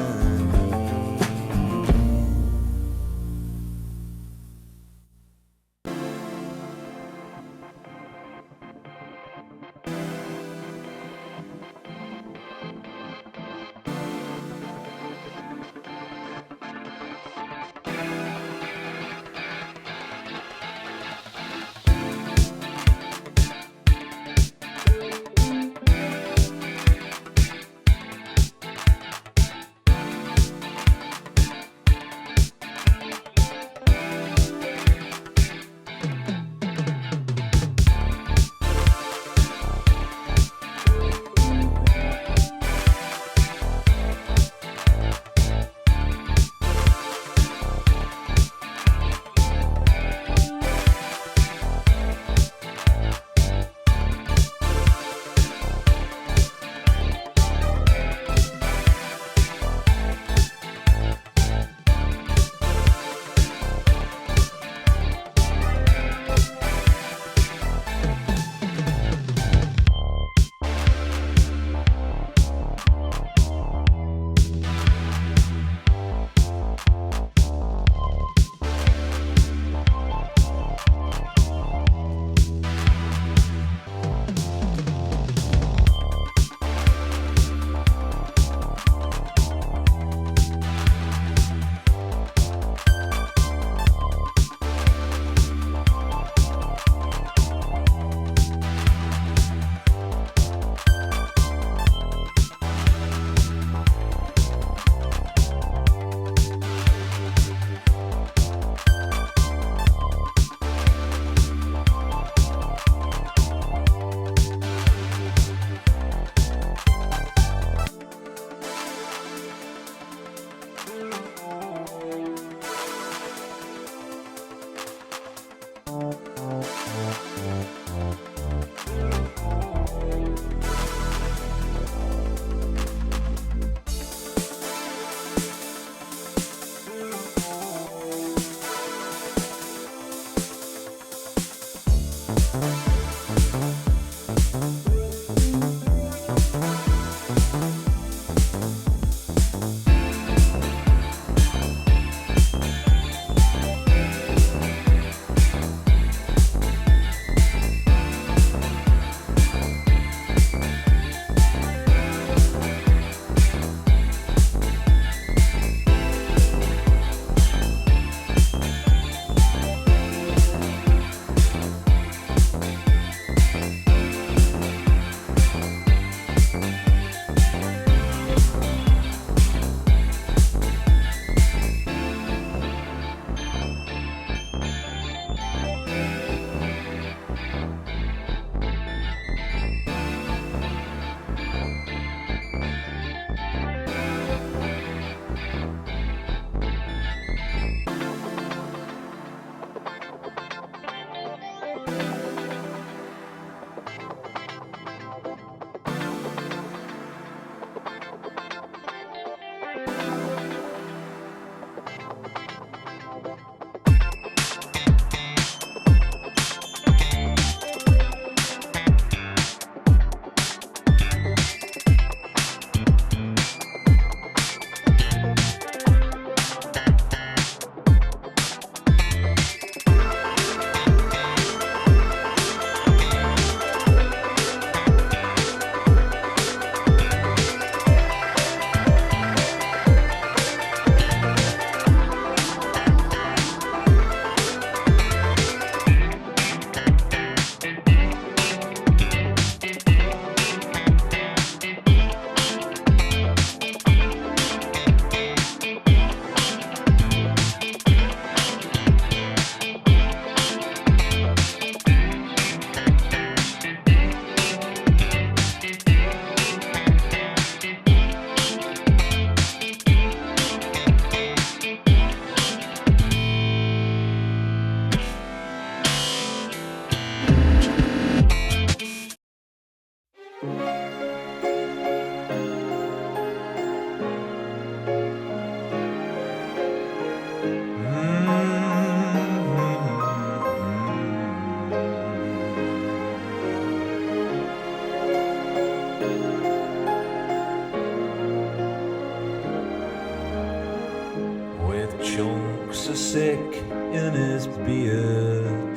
in his beard.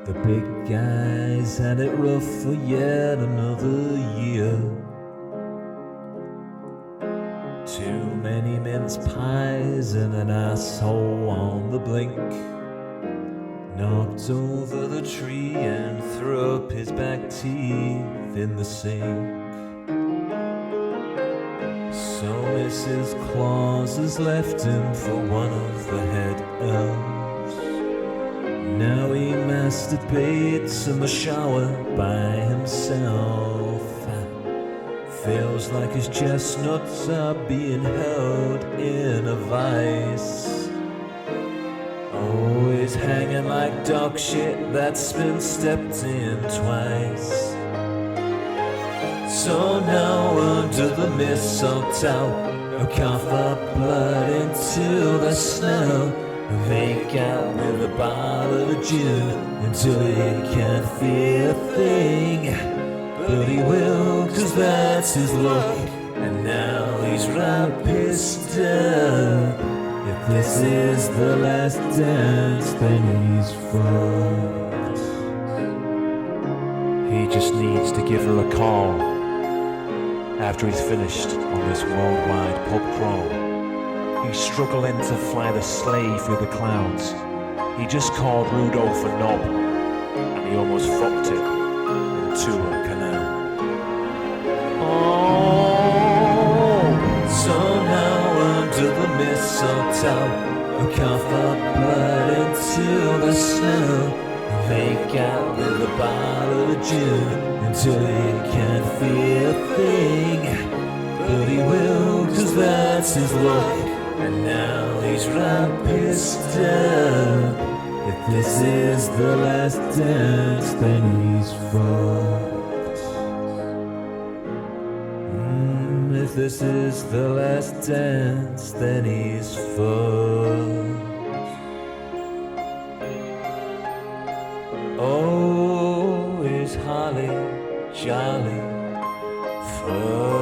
The big guys had it rough for yet another year. Too many mince pies and an asshole on the blink. Knocked over the tree and threw up his back teeth in the sink. So Mrs. Claus has left him for one of the head elves. Now he masturbates in the shower by himself. Feels like his chestnuts are being held in a vice. Always hanging like dog shit that's been stepped in twice. So now under the mistletoe, a cough up blood into the snow. Make out with a bottle of gin until he can't feel a thing. But he will, 'cause that's his luck. And now he's right pissed up. If this is the last dance, then he's fucked. He just needs to give her a call after he's finished on this worldwide pub crawl. He's struggling to fly the sleigh through the clouds. He just called Rudolph a knob, and he almost fucked it into a canal. Oh, so now under the mistletoe, a cough up blood into the snow. Make out with a bottle of gin until he can't feel a thing. But he will, 'cause that's his luck. And now he's right pissed up. If this is the last dance, then he's fucked. If this is the last dance, then he's fucked. Oh, is holly jolly fucked.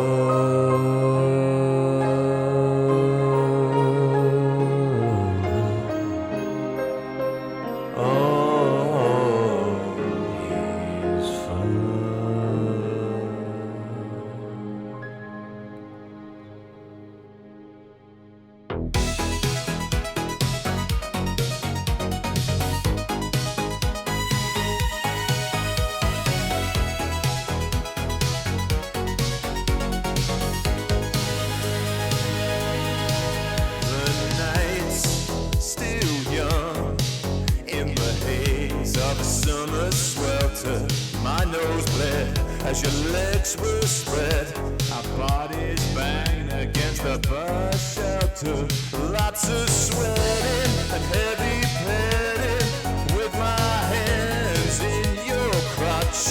As your legs were spread, our bodies banging against the bus shelter. Lots of sweating and heavy petting with my hands in your crotch.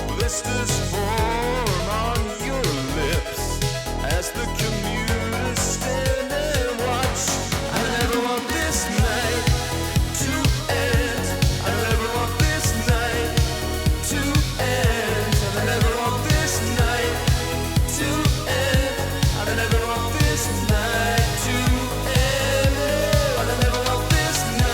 Blisters form on your lips as the commuters stand and watch. I never want this night to end. I never want this night to end. I never want this night to end. I never want this night to end. I never want this night.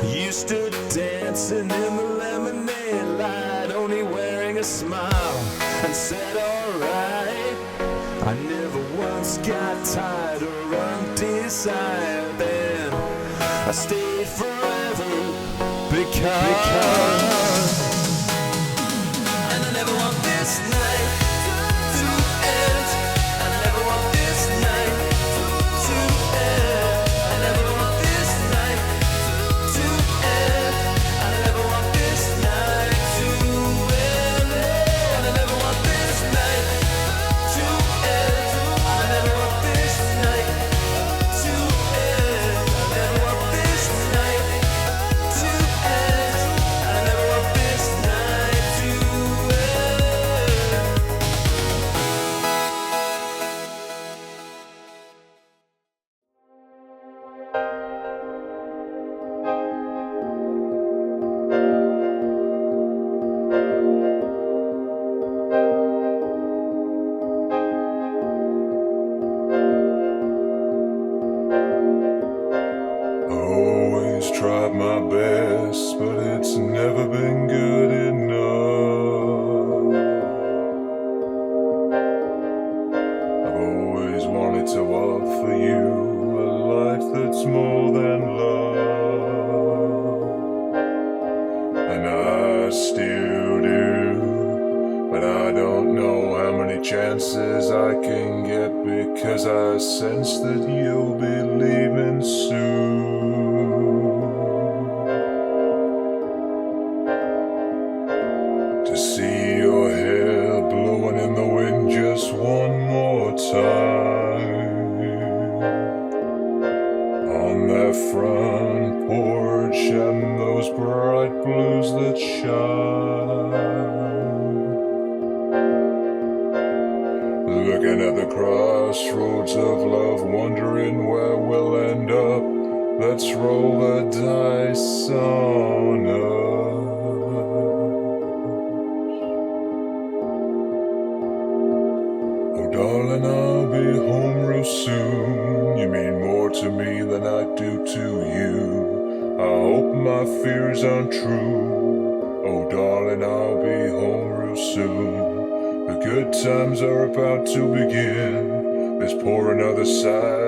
You stood dancing in the lemonade light, only wearing a smile, and said alright. I never once got tired or undesired. Then I stayed forever because and I never want this night to end. I never want this night to end. I never want this night to end. I never want this night to end. And I never want this night to end. I never want this night to end. I never want this night to end. I never want this night to end. Always tried my best, but it's never been good enough. I've always wanted to offer you a life that's more than love, and I still do, but I don't know how many chances I can get, because I sense that you'll be leaving soon. To see your hair blowing in the wind just one more time on that front porch, and those bright blues that shine. Looking at the crossroads of love, wondering where we'll end up. Let's roll the dice on us. Oh darling, I'll be home real soon. You mean more to me than I do to you. I hope my fears aren't true. Oh darling, I'll be home real soon. The good times are about to begin. Let's pour another side